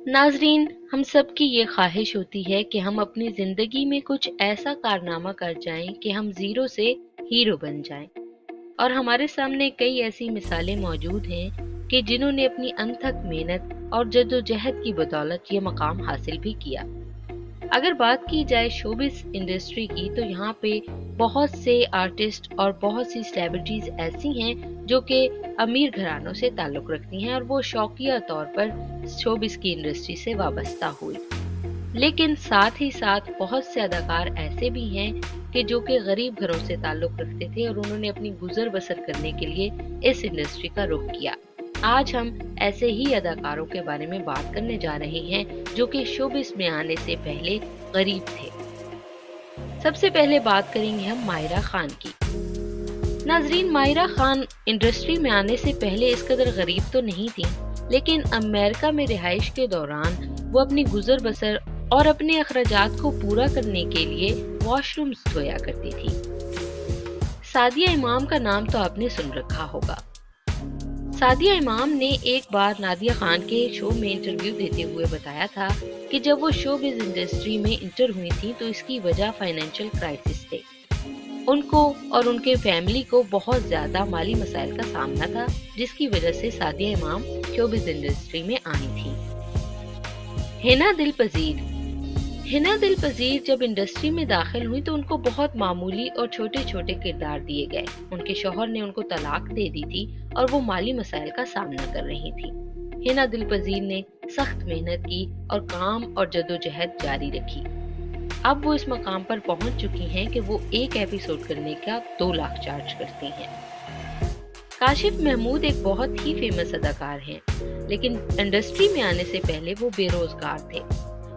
नाजरीन, हम सब की ये ख्वाहिश होती है कि हम अपनी जिंदगी में कुछ ऐसा कारनामा कर जाएं कि हम जीरो से हीरो बन जाएं। और हमारे सामने कई ऐसी मिसालें मौजूद हैं कि जिन्होंने अपनी अनथक मेहनत और जद्दोजहद की बदौलत ये मकाम हासिल भी किया। अगर बात की जाए शोबिस इंडस्ट्री की, तो यहाँ पे बहुत से आर्टिस्ट और बहुत सी सेलिब्रिटीज ऐसी हैं जो कि अमीर घरानों से ताल्लुक रखती हैं और वो शौकिया तौर पर शोबिस की इंडस्ट्री से वाबस्ता हुई। लेकिन साथ ही साथ बहुत से अदाकार ऐसे भी हैं कि जो कि गरीब घरों से ताल्लुक रखते थे और उन्होंने अपनी गुजर बसर करने के लिए इस इंडस्ट्री का रुख किया। आज हम ऐसे ही अदाकारों के बारे में बात करने जा रहे हैं जो कि शोबिस में आने से पहले गरीब थे। सबसे पहले बात करेंगे हम मायरा खान की। नाजरीन, मायरा खान इंडस्ट्री में आने से पहले इस कदर गरीब तो नहीं थी, लेकिन अमेरिका में रिहाइश के दौरान वो अपनी गुजर बसर और अपने अखराजात को पूरा करने के लिए वॉशरूम्स धोया करती थी। सादिया इमाम का नाम तो आपने सुन रखा होगा। सादिया इमाम ने एक बार नादिया खान के शो में इंटरव्यू देते हुए बताया था कि जब वो शोबिज़ इंडस्ट्री में इंटर हुई थी तो इसकी वजह फाइनेंशियल क्राइसिस थे। उनको और उनके फैमिली को बहुत ज्यादा माली मसाइल का सामना था, जिसकी वजह से सादिया इमाम शोबिज़ इंडस्ट्री में आई थी। हिना दिल पजीर जब इंडस्ट्री में दाखिल हुई तो उनको बहुत मामूली और छोटे छोटे किरदार दिए गए। उनके शौहर ने उनको तलाक दे दी थी और वो माली मसाइल का सामना कर रही थी। हिना दिल पजीर ने सख्त मेहनत की और काम और जद्दोजहद जारी रखी। अब वो इस मकाम पर पहुंच चुकी हैं कि वो एक एपिसोड करने का 2 लाख चार्ज करती हैं। काशिफ महमूद एक बहुत ही फेमस अदाकार हैं, लेकिन इंडस्ट्री में आने से पहले वो बेरोजगार थे।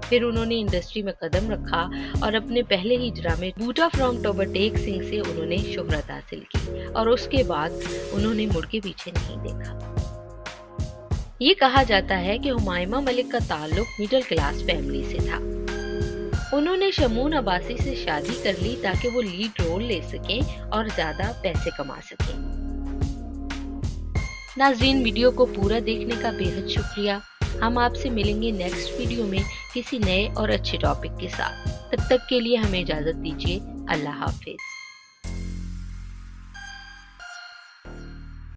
फिर उन्होंने इंडस्ट्री में कदम रखा और अपने पहले ही ड्रामे बूटा फ्रॉम टोबरटेक सिंह से उन्होंने शोहरत हासिल की और उसके बाद उन्होंने मुड़ के पीछे नहीं देखा। ये कहा जाता है कि हुमायूमा मलिक का ताल्लुक मिडिल क्लास फैमिली से था। उन्होंने शमून अब्बासी से शादी कर ली ताकि वो लीड रोल ले सकें और ज्यादा पैसे कमा सकें। नाज़रीन, वीडियो को पूरा देखने का बेहद शुक्रिया। हम आपसे मिलेंगे नेक्स्ट वीडियो में किसी नए और अच्छे टॉपिक के साथ। तब तक के लिए हमें इजाजत दीजिए। अल्लाह हाफिज।